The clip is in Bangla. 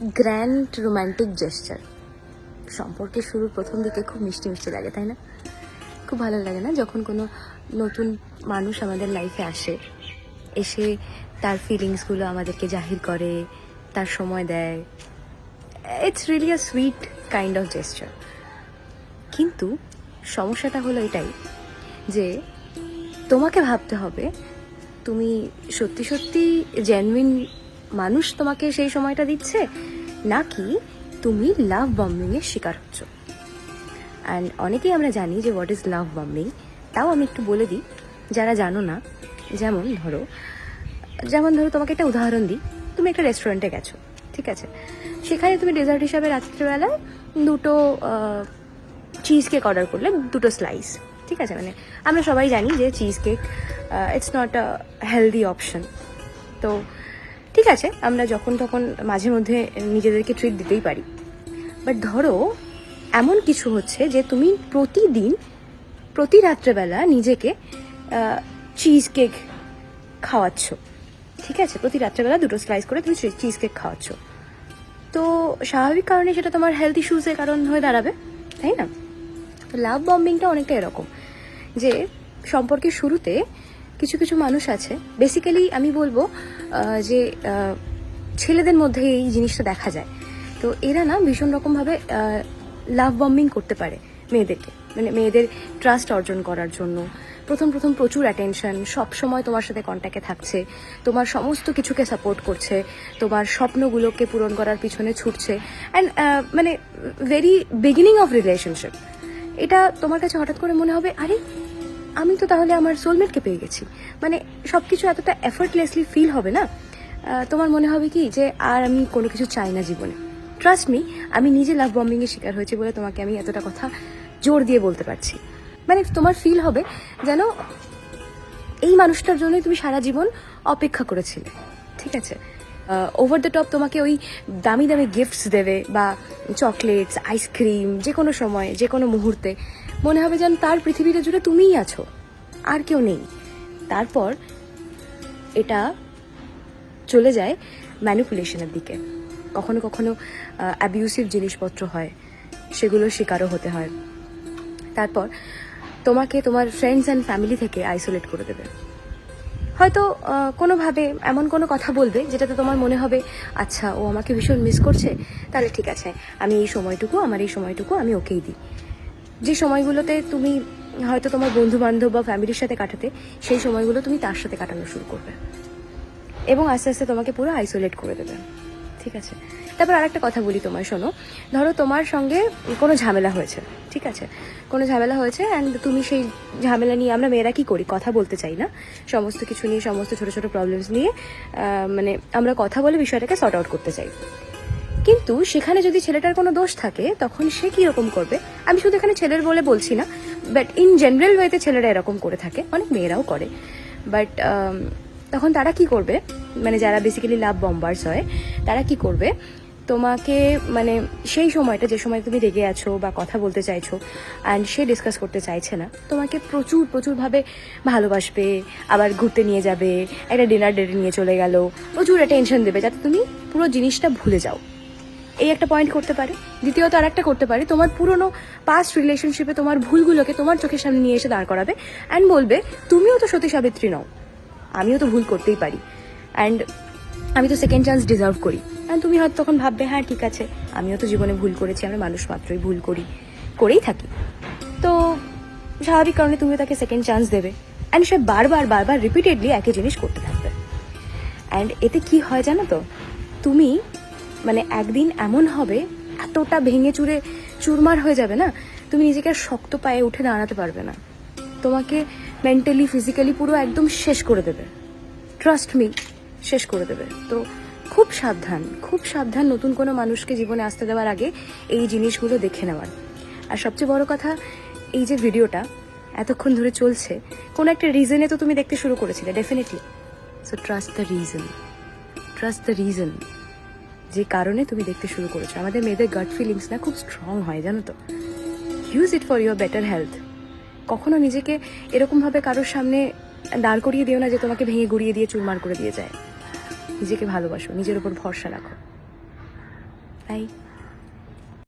গ্র্যান্ড রোম্যান্টিক জেস্চার সম্পর্কের শুরুর প্রথম দিকে খুব মিষ্টি মিষ্টি লাগে, তাই না? খুব ভালো লাগে না যখন কোনো নতুন মানুষ আমাদের লাইফে আসে, এসে তার ফিলিংসগুলো আমাদেরকে জাহির করে, তার সময় দেয়। It's really a sweet kind of gesture. কিন্তু সমস্যাটা হলো এটাই যে তোমাকে ভাবতে হবে তুমি সত্যি সত্যি জেনুইন মানুষ তোমাকে সেই সময়টা দিচ্ছে, নাকি তুমি লাভ বম্বিংয়ের শিকার হচ্ছ। অ্যান্ড অনেকেই আমরা জানি যে হোয়াট ইজ লাভ বম্বিং, তাও আমি একটু বলে দিই যারা জানো না। যেমন ধরো তোমাকে একটা উদাহরণ দিই। তুমি একটা রেস্টুরেন্টে গেছো, ঠিক আছে, সেখানে তুমি ডেজার্ট হিসাবে রাত্রিবেলায় দুটো চিজ কেক অর্ডার করলে, দুটো স্লাইস, ঠিক আছে। মানে আমরা সবাই জানি যে cheese cake it's not a healthy option. তো ঠিক আছে, আমরা যখন তখন মাঝে মধ্যে নিজেদেরকে ট্রিট দিতেই পারি। বাট ধরো এমন কিছু হচ্ছে যে তুমি প্রতিদিন প্রতি রাত্রেবেলা নিজেকে চিজ কেক খাওয়াচ্ছ, ঠিক আছে, প্রতি রাত্রেবেলা দুটো স্লাইস করে তুমি চিজ কেক খাওয়াচ্ছ। তো স্বাভাবিক কারণে সেটা তোমার হেলথ ইস্যুসের কারণ হয়ে দাঁড়াবে, তাই না? তো লাভ বম্বিংটা অনেকটা এরকম যে সম্পর্কের শুরুতে কিছু কিছু মানুষ আছে, বেসিক্যালি আমি বলবো যে ছেলেদের মধ্যে এই জিনিসটা দেখা যায়। তো এরা না ভীষণ রকমভাবে লাভ বম্বিং করতে পারে মেয়েদেরকে, মানে মেয়েদের ট্রাস্ট অর্জন করার জন্য। প্রথম প্রচুর অ্যাটেনশন, সব সময় তোমার সাথে কন্ট্যাক্টে থাকছে, তোমার সমস্ত কিছুকে সাপোর্ট করছে, তোমার স্বপ্নগুলোকে পূরণ করার পিছনে ছুটছে। অ্যান্ড মানে ভেরি বিগিনিং অফ রিলেশনশিপ এটা তোমার কাছে হঠাৎ করে মনে হবে, আরে আমি তো তাহলে আমার সোলমেটকে পেয়ে গেছি। মানে সব কিছু এতটা এফর্টলেসলি ফিল হবে না। তোমার মনে হবে কি যে আর আমি কোনো কিছু চাই না জীবনে। ট্রাস্ট মি, আমি নিজে লাভ বম্বিংয়ের শিকার হয়েছি বলে তোমাকে আমি এতটা কথা জোর দিয়ে বলতে পারছি। মানে তোমার ফিল হবে যেন এই মানুষটার জন্যই তুমি সারা জীবন অপেক্ষা করেছিলে, ঠিক আছে। ওভার দ্য টপ তোমাকে ওই দামি দামি গিফটস দেবে, বা চকলেটস, আইসক্রিম, যে কোনো সময় যে কোনো মুহূর্তে মনে হবে যেন তার পৃথিবীটা জুড়ে তুমিই আছো, আর কেউ নেই। তারপর এটা চলে যায় ম্যানিপুলেশনের দিকে। কখনো কখনো অ্যাবিউসিভ জিনিসপত্র হয়, সেগুলোর শিকারও হতে হয়। তারপর তোমাকে তোমার ফ্রেন্ডস অ্যান্ড ফ্যামিলি থেকে আইসোলেট করে দেবে। হয়তো কোনোভাবে এমন কোনো কথা বলবে যেটাতে তোমার মনে হবে আচ্ছা ও আমাকে ভীষণ মিস করছে, তাহলে ঠিক আছে আমি এই সময়টুকু আমি ওকেই দিই। যে সময়গুলোতে তুমি হয়তো তোমার বন্ধু বান্ধব বা ফ্যামিলির সাথে কাটাতে, সেই সময়গুলো তুমি তার সাথে কাটানো শুরু করবে এবং আস্তে আস্তে তোমাকে পুরো আইসোলেট করে দেবে, ঠিক আছে। তারপর আরেকটা কথা বলি তোমায়, শোনো। ধরো তোমার সঙ্গে কোনো ঝামেলা হয়েছে, ঠিক আছে, কোনো ঝামেলা হয়েছে, অ্যান্ড তুমি সেই ঝামেলা নিয়ে, আমরা মেয়েরা কী করি, কথা বলতে চাই না সমস্ত কিছু নিয়ে, সমস্ত ছোটো ছোটো প্রবলেমস নিয়ে মানে আমরা কথা বলে বিষয়টাকে সর্ট আউট করতে চাই। কিন্তু সেখানে যদি ছেলেটার কোনো দোষ থাকে, তখন সে কীরকম করবে, আমি শুধু এখানে ছেলের বলে বলছি না, বাট ইন জেনারেল ওয়েতে ছেলেরা এরকম করে থাকে, অনেক মেয়েরাও করে। বাট তখন তারা কি করবে, মানে যারা বেসিক্যালি লাভ বম্বার্স হয়, তারা কি করবে, তোমাকে মানে সেই সময়টা, যে সময় তুমি রেগে আছো বা কথা বলতে চাইছো অ্যান্ড সে ডিসকাস করতে চাইছে না, তোমাকে প্রচুরভাবে ভালোবাসবে, আবার ঘুরতে নিয়ে যাবে, একটা ডিনার ডেটে নিয়ে চলে গেল, প্রচুর অ্যাটেনশন দেবে যাতে তুমি পুরো জিনিসটা ভুলে যাও। এই একটা পয়েন্ট করতে পারে। দ্বিতীয়ত আর একটা করতে পারে, তোমার পুরনো পাস্ট রিলেশনশিপে তোমার ভুলগুলোকে তোমার চোখের সামনে নিয়ে এসে দাঁড় করাবে অ্যান্ড বলবে তুমিও তো সতী সাবিত্রী নও, আমিও তো ভুল করতেই পারি, অ্যান্ড আমি তো সেকেন্ড চান্স ডিজার্ভ করি। অ্যান্ড তুমি হয়তো তখন ভাববে হ্যাঁ ঠিক আছে, আমিও তো জীবনে ভুল করেছি, আমরা মানুষ মাত্রই ভুল করেই থাকি। তো স্বাভাবিক কারণে তুমিও তাকে সেকেন্ড চান্স দেবে, অ্যান্ড সে বারবার রিপিটেডলি একই জিনিস করতে থাকবে। অ্যান্ড এতে কি হয় জানো তো, তুমি মানে একদিন এমন হবে, এতটা ভেঙে চুরে চুরমার হয়ে যাবে না, তুমি নিজেকে আর শক্ত পায়ে উঠে দাঁড়াতে পারবে না, তোমাকে মেন্টালি ফিজিক্যালি পুরো একদম শেষ করে দেবে। ট্রাস্ট মি, শেষ করে দেবে। তো খুব সাবধান নতুন কোনো মানুষকে জীবনে আসতে দেওয়ার আগে এই জিনিসগুলো দেখে নেওয়ার। আর সবচেয়ে বড় কথা, এই যে ভিডিওটা এতক্ষণ ধরে চলছে, কোনো একটা রিজনে তো তুমি দেখতে শুরু করেছিলে definitely. So trust the reason যে কারণে তুমি দেখতে শুরু করেছো। আমাদের মেয়েদের গাট ফিলিংস না খুব স্ট্রং হয়, জানো তো। Use it for your better health. কখনো নিজেকে এরকমভাবে কারোর সামনে দাঁড় করিয়ে দিও না যে তোমাকে ভেঙে গুড়িয়ে দিয়ে চুরমার করে দিয়ে যায়। নিজেকে ভালোবাসো, নিজের উপর ভরসা রাখো। বাই।